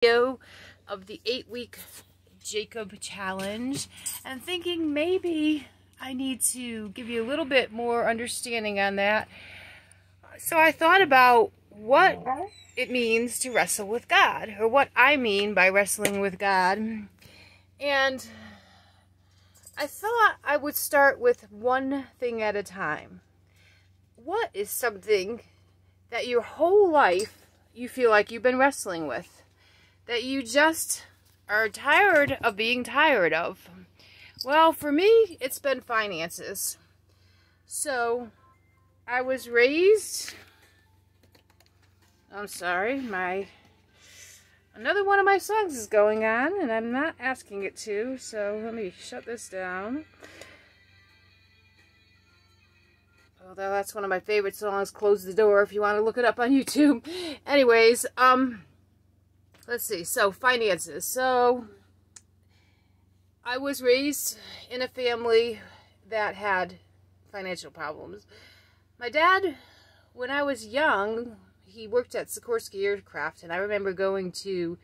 Video of the 8-week Jacob challenge, and thinking maybe I need to give you a little bit more understanding on that. So I thought about what it means to wrestle with God, or what I mean by wrestling with God. And I thought I would start with one thing at a time. What is something that your whole life you feel like you've been wrestling with, that you just are tired of being tired of? Well, for me, it's been finances. So, I was raised... I'm sorry, another one of my songs is going on, and I'm not asking it to, so let me shut this down. Although that's one of my favorite songs, Close the Door, if you want to look it up on YouTube. Anyways, let's see. So, finances. So, I was raised in a family that had financial problems. My dad, when I was young, he worked at Sikorsky Aircraft, and I remember going to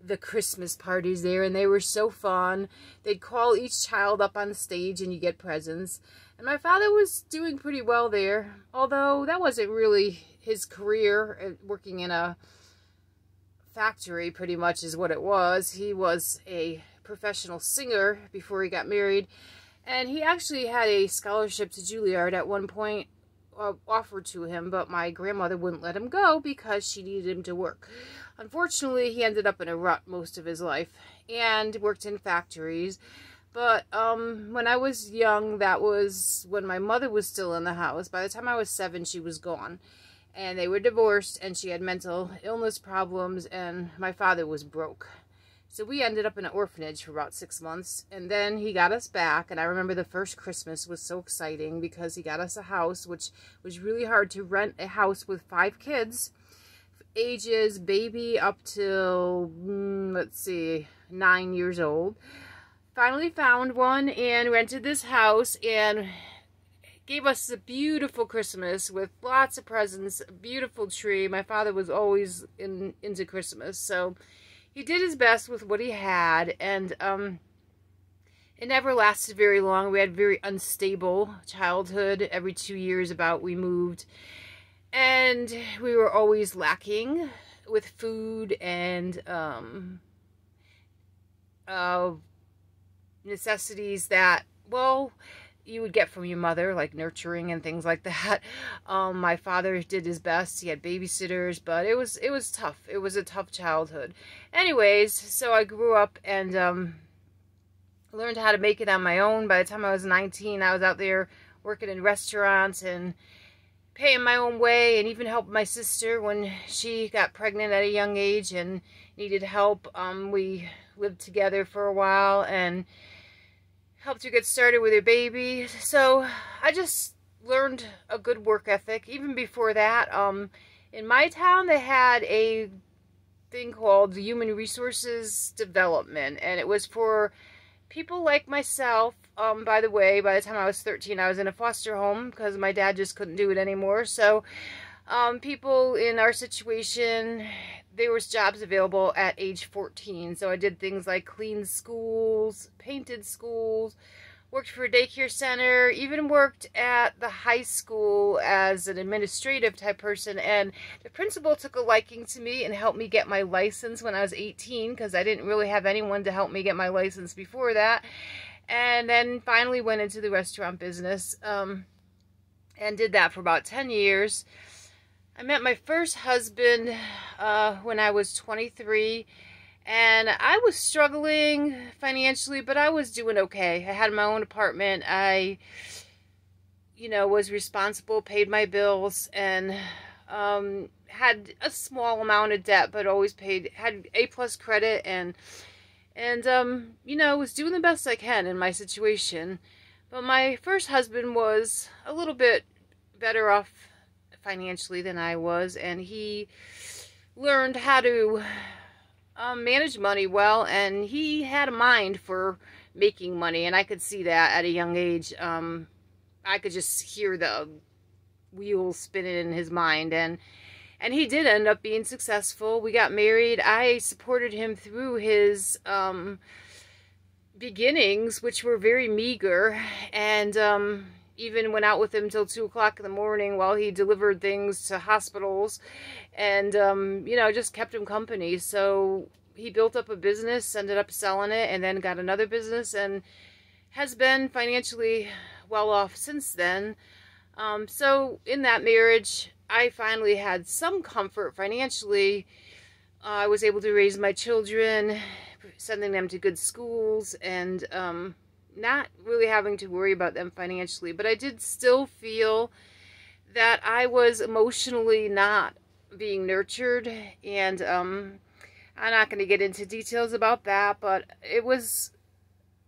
the Christmas parties there, and they were so fun. They'd call each child up on stage, and you get presents. And my father was doing pretty well there, although that wasn't really his career. Working in a factory pretty much is what it was. He was a professional singer before he got married, and he actually had a scholarship to Juilliard at one point offered to him, but my grandmother wouldn't let him go because she needed him to work. Unfortunately, he ended up in a rut most of his life and worked in factories. But when I was young, that was when my mother was still in the house. By the time I was 7, she was gone. And they were divorced, and she had mental illness problems, and my father was broke. So we ended up in an orphanage for about 6 months, and then he got us back. And I remember the first Christmas was so exciting because he got us a house, which was really hard to rent a house with 5 kids, ages baby up till, let's see, 9 years old. Finally found one and rented this house, and gave us a beautiful Christmas with lots of presents, a beautiful tree. My father was always into Christmas, so he did his best with what he had, and it never lasted very long. We had a very unstable childhood. Every 2 years about we moved, and we were always lacking with food and necessities that, well, you would get from your mother, like nurturing and things like that. My father did his best. He had babysitters, but it was tough. It was a tough childhood. Anyways, so I grew up and learned how to make it on my own. By the time I was 19, I was out there working in restaurants and paying my own way, and even helped my sister when she got pregnant at a young age and needed help. We lived together for a while and helped her get started with her baby. So I just learned a good work ethic. Even before that, in my town, they had a thing called Human Resources Development, and it was for people like myself. By the way, by the time I was 13, I was in a foster home because my dad just couldn't do it anymore. So people in our situation, there was jobs available at age 14. So I did things like cleaned schools, painted schools, worked for a daycare center, even worked at the high school as an administrative type person. And the principal took a liking to me and helped me get my license when I was 18, because I didn't really have anyone to help me get my license before that. And then finally went into the restaurant business and did that for about 10 years. I met my first husband when I was 23, and I was struggling financially, but I was doing okay. I had my own apartment. I, was responsible, paid my bills, and had a small amount of debt, but always had A+ credit, and was doing the best I can in my situation. But my first husband was a little bit better off financially than I was, and he learned how to manage money well, and he had a mind for making money, and I could see that at a young age. I could just hear the wheels spinning in his mind, and And he did end up being successful. We got married. I supported him through his beginnings, which were very meager, and even went out with him till 2 o'clock in the morning while he delivered things to hospitals, and you know, just kept him company. So he built up a business, ended up selling it, and then got another business, and has been financially well off since then. So in that marriage, I finally had some comfort financially. I was able to raise my children, sending them to good schools, and not really having to worry about them financially. But I did still feel that I was emotionally not being nurtured, and I'm not going to get into details about that, but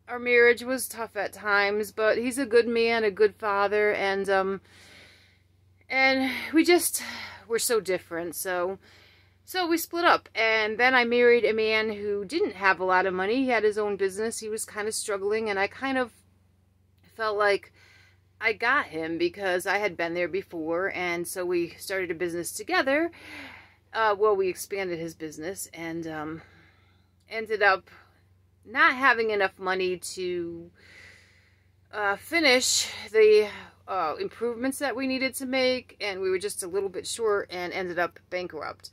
our marriage was tough at times, but he's a good man, a good father, and we just were so different. So we split up, and then I married a man who didn't have a lot of money. He had his own business. He was kind of struggling, and I kind of felt like I got him because I had been there before, and so we started a business together. Well, we expanded his business, and ended up not having enough money to finish the improvements that we needed to make, and we were just a little bit short and ended up bankrupt.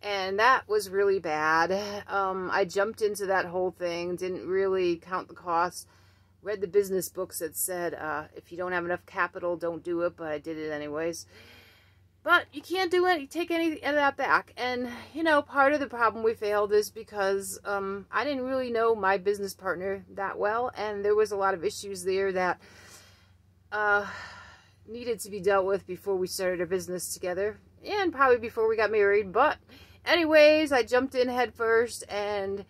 And that was really bad. I jumped into that whole thing, didn't really count the costs, read the business books that said, if you don't have enough capital, don't do it, but I did it anyways. But you can't do it, you take any of that back. And, you know, part of the problem we failed is because I didn't really know my business partner that well, and there was a lot of issues there that needed to be dealt with before we started a business together, and probably before we got married. But anyways, I jumped in head first and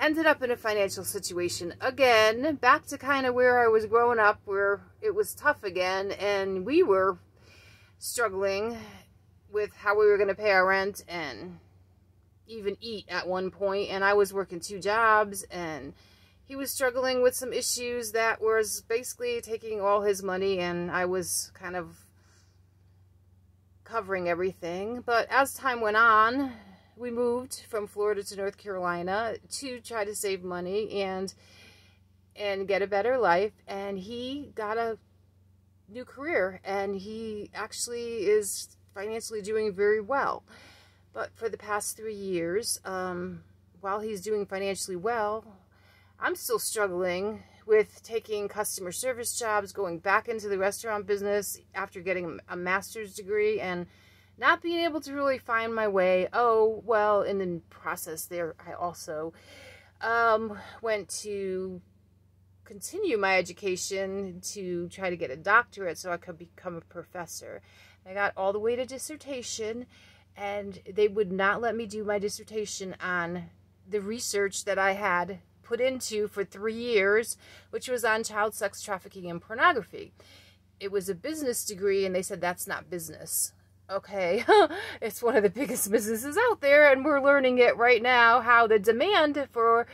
ended up in a financial situation again, back to kind of where I was growing up, where it was tough again, and we were struggling with how we were going to pay our rent and even eat at one point. And I was working 2 jobs, and he was struggling with some issues that was basically taking all his money, and I was kind of covering everything. But as time went on, we moved from Florida to North Carolina to try to save money and get a better life, and he got a new career, and he actually is financially doing very well. But for the past 3 years, while he's doing financially well, I'm still struggling with taking customer service jobs, going back into the restaurant business after getting a master's degree, and not being able to really find my way. Oh, well, in the process there, I also went to continue my education to try to get a doctorate so I could become a professor. I got all the way to dissertation, and they would not let me do my dissertation on the research that I had put into for 3 years, which was on child sex trafficking and pornography. It was a business degree, and they said that's not business. Okay, it's one of the biggest businesses out there, and we're learning it right now, how the demand for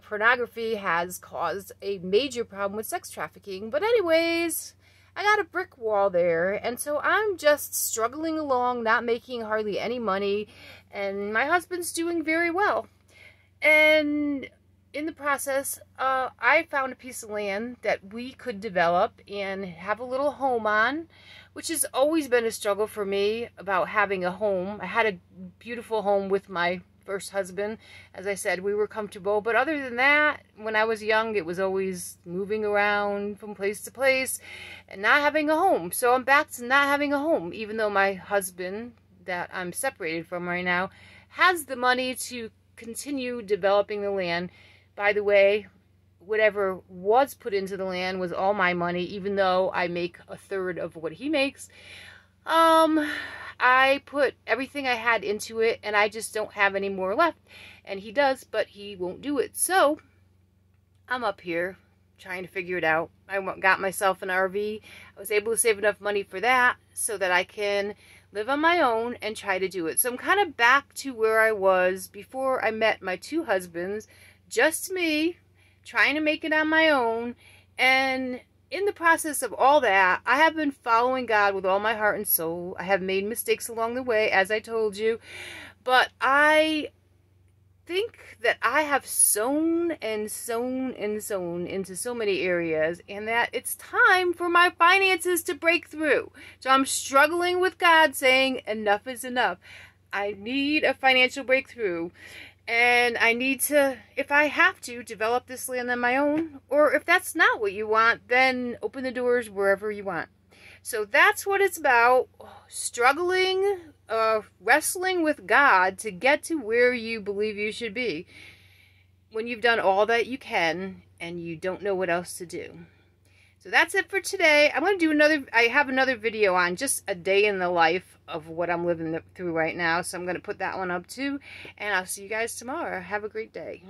pornography has caused a major problem with sex trafficking. But anyways, I got a brick wall there, and so I'm just struggling along, not making hardly any money, and my husband's doing very well. And in the process, I found a piece of land that we could develop and have a little home on, which has always been a struggle for me about having a home. I had a beautiful home with my first husband. As I said, we were comfortable, but other than that, when I was young, it was always moving around from place to place and not having a home. So I'm back to not having a home, even though my husband, that I'm separated from right now, has the money to continue developing the land. By the way, whatever was put into the land was all my money, even though I make 1/3 of what he makes. I put everything I had into it, and I just don't have any more left. And he does, but he won't do it. So I'm up here trying to figure it out. I got myself an RV. I was able to save enough money for that so that I can live on my own and try to do it. So I'm kind of back to where I was before I met my 2 husbands, just me, trying to make it on my own. And in the process of all that, I have been following God with all my heart and soul. I have made mistakes along the way, as I told you, but I think that I have sown and sown and sown into so many areas, and that it's time for my finances to break through. So I'm struggling with God, saying enough is enough. I need a financial breakthrough, and I need to, if I have to, develop this land on my own, or if that's not what you want, then open the doors wherever you want. So that's what it's about, struggling, wrestling with God to get to where you believe you should be when you've done all that you can and you don't know what else to do. So that's it for today. I'm going to do I have another video on just a day in the life of what I'm living through right now. So I'm going to put that one up too. And I'll see you guys tomorrow. Have a great day.